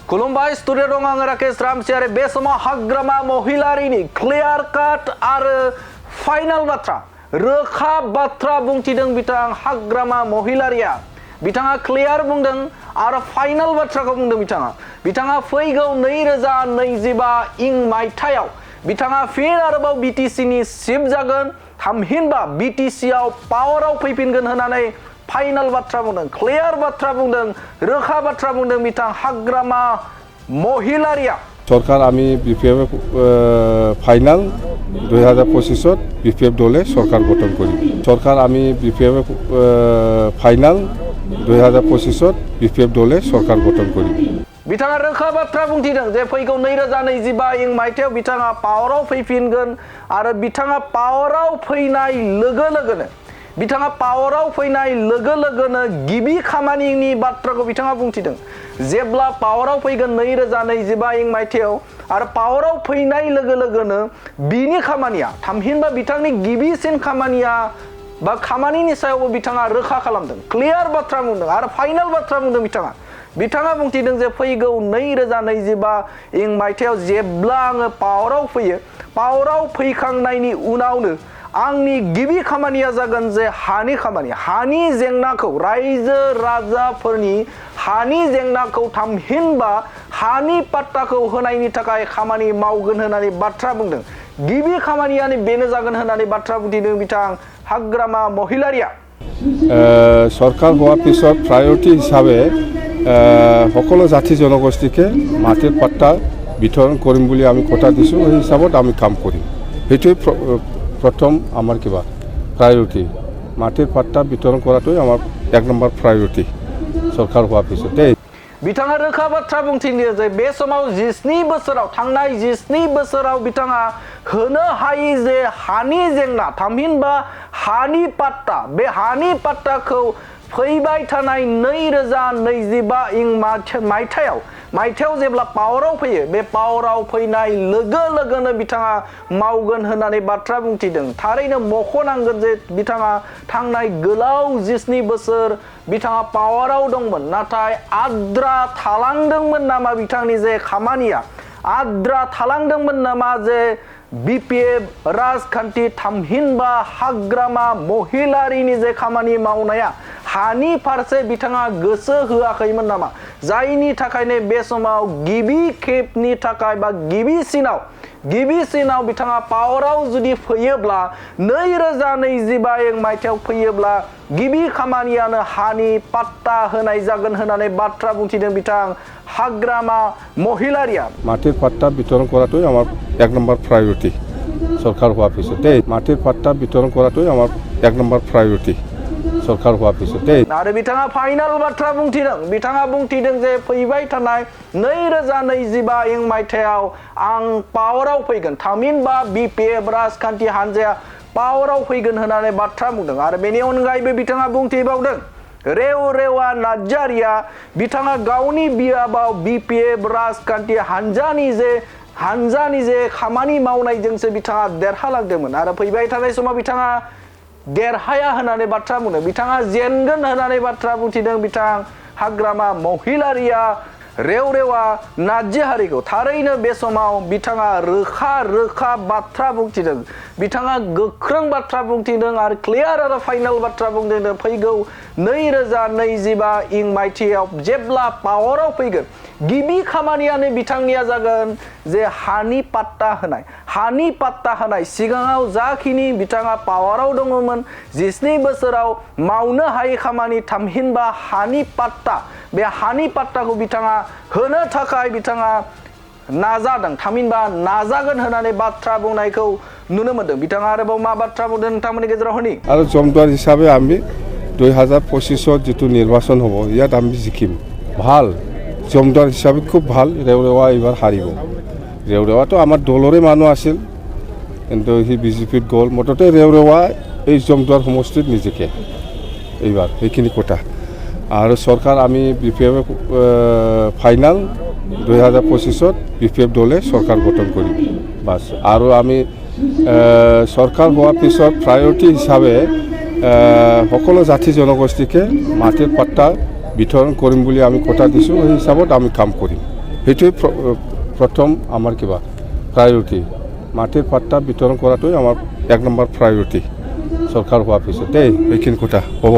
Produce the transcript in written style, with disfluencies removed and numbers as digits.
खुलुमबाय स्टुडिअ दं आं राकेश रामसियारि बे समाव हाग्रामा महिलारिनि क्लियार काट आरो फाइनाल बाथ्रा रोखा बाथ्रा बुंथिदों बिथां हाग्रामा महिलारिया बिथाङा क्लियार बुंदों आरो फाइनाल बाथ्राखौ बुंदों बिथाङा फैगौ 2025 इं मायथाइयाव बिथाङा फिन आरोबाव बीटीसी नि चिफ जागोन थामहिनबा बीटीसी आव पावाराव फैफिनगोन होननानै फाइनाल बाथ्रा बुंदों क्लियार बाथ्रा बुंदों रोखा बाथ्रा बुंदों बिथां हाग्रामा महिलारिया सरकार आमी बीपीएफ फाइनाल 2025 बीपीएफ दले सरकार गठन करी सरकार आमी बीपीएफ फाइनाल 2025 बीपीएफ दले सरकार गठन करी बिथाङा रोखा बाथ्रा बुंथिदों जे फैगौ 2025 इं मायथाइयाव बिथाङा पावाराव फैफिनगोन आरो बिथाङा पावाराव फैनाय लोगो लोगोनो बिथाङा पावाराव फैनाय लोगो लोगोनो गिबि खामानिनि बाथ्राखौ बिथाङा बुंथिदों जेब्ला पावाराव फैगोन 2025 इं मायथाइयाव आरो पावाराव फैनाय लोगो लोगोनो बिनि खामानिया थामहिनबा बिथांनि गिबिसिन खामानिया बा खामानिनि सायावबो बिथाङा रोखा खालामदों क्लियार बाथ्रा बुंदों आरो फाइनाल बाथ्रा बुंदों बिथाङा बुंथिदों जे फैगौ 2025 इं मायथाइयाव जेब्ला आङो पावाराव फैयो पावाराव फैखांनायनि उनावनो आंनि गिबि खामानिया जागोन जे हानि जेंनाखौ रायजो राजाफोरनि हानि जेंनाखौ थामहिनबा हानि पाट्टाखौ होनायनि थाखाय खामानि मावगोन होननानै बाथ्रा बुंदों गिबि खामानियानो बेनो जागोन होननानै बाथ्रा बुंथिदों बिथां हाग्रामा महिलारिया सरकार होৱাৰ পিছত প্ৰায়ৰিটি হিচাপে সকলো জাতি জনগোষ্ঠীকে মাটিৰ পাট্টা বিতৰণ কৰিম বুলি আমি কথা দিছোঁ সেই হিচাপত আমি কাম কৰিম সেইটোৱে प्रथम आमार किबा प्रायोरिटी माटिर पाट्टा वितरण कराटोई आमार एक नम्बर प्रायोरिटी सरकार हुआ पिछते बिथाङा रोखा बाथ्रा बुंथिदों जे बे समाव 17 बोसोराव थांनाय 17 बोसोराव बिथाङा होनो हायै जे हानि जेंना थामहिनबा हानि पाट्टा बे हानि पाट्टाखौ फैबाय थानाय 2025 इं मायथाइयाव जेब्ला पावाराव फैयो बे पावाराव फैनाय लोगो लोगोनो बिथाङा मावगोन होननानै बाथ्रा बुंथिदों थारैनो मख'नांगोन जे बिथाङा थांनाय गोलाव 17 बोसोर बिथाङा पावाराव दंमोन नाथाय आद्रा थालांदोंमोन नामा बिथांनि जे खामानिया आद्रा थालांदोंमोन नामा जे बीपीएफ राजखान्थि थामहिनबा हाग्रामा महिलारिनि जे खामानि मावनाया हानि फारसे बिथाङा गोसो होआखैमोन नामा जायनि थाखायनो बे समाव गिबि खेबनि थाखाय बा गिबिसिनाव बिथाङा पावाराव जुदि फैयोब्ला 2025 मायथाइयाव फैयोब्ला गिबि खामानियानो हानि पाट्टा होनाय जागोन होननानै बाथ्रा बुंथिदों बिथां हाग्रामा महिलारिया माटिर पाट्टा वितरण कराटोई आमार एक नम्बर प्रायोरिटी सरकार हुआ पिछते माटिर पाट्टा वितरण कराटोई आमार एक नम्बर प्रायोरिटी सरकार हुआ पिछते आरो बिथाङा फाइनाल बाथ्रा बुंथिदों जे फैबाय थानाय 2025 इं मायथाइयाव आं पावाराव फैगोन थामहिनबा बीपीएफ राजखान्थि हान्जाया पावाराव फैगोन होननानै बाथ्रा बुंदों आरो बेनि अनगायैबो बिथाङा बुंथिबावदों रेवा नार्जारिया बिथाङा गावनि बियाबाव बीपीएफ राजखान्थि हान्जानि जे खामानि मावनायजोंसो बिथाङा देरहालांदोंमोन आरो फैबाय थानाय समाव बिथाङा देरहाया होननानै बाथ्रा बुंदों बिथाङा जेनगोन होननानै बाथ्रा बुंथिदों बिथां हाग्रामा महिलारिया रेवा नार्जारिखौ थारैनो बे समाव बिथाङा रोखा बाथ्रा बुंथिदों बिथाङा गोख्रों बाथ्रा बुंथिदों आरो क्लियार आरो फाइनाल बाथ्रा बुंदों फैगौ 2025 इं मायथाइयाव जेब्ला पावाराव फैगोन गिबि खामानियानो बिथांनिया जागोन जे हानि पाट्टा होनाय सिगाङाव जाखिनि बिथाङा पावाराव दङमोन 17 बोसोराव मावनो हायै खामानि थामहिनबा हानि पाट्टा बे हानि पाट्टाखौ बिथाङा होनो थाखाय बिथाङा नाजादों थामहिनबा नाजागोन होननानै बाथ्रा बुंनायखौ नुनो मोनदों बिथाङा आरोबाव मा बाथ्रा बुंदों नोंथांमोननि गेजेराव होनि आरो जमदार हिसाबै आमी 2025 जितु निर्वाचन हब ইয়াত আমি জিকিম ভাল जमदार हिसाबै खूब ভাল रेवा एबार हारिब रेवातो आमार दलरे मानुह आसिल किन्तु हि बीजेपीत गल मटते रेवा এই जमदार समष्टित निजेके एबार সেইখিনি কথা और सरकार आमी बीपीएफ फाइनाल 2025 बीपीएफ दले सरकार गठन करी बस और आमी सरकार हुआ पिছত प्रायोरिटी हिसापे সকলো জাতি জনগোষ্ঠীকে মাটিৰ পাট্টা বিতৰণ কৰিম বুলি আমি কথা দিছোঁ সেই হিচাপত আমি কাম কৰিম সেইটোৱে প্ৰথম আমাৰ কিবা প্ৰায়ৰিটি মাটিৰ পাট্টা বিতৰণ কৰাটোৱে আমাৰ 1 নম্বৰ প্ৰায়ৰিটি চৰকাৰ হোৱাৰ পিছত দেই এইখিনি কথা হ'ব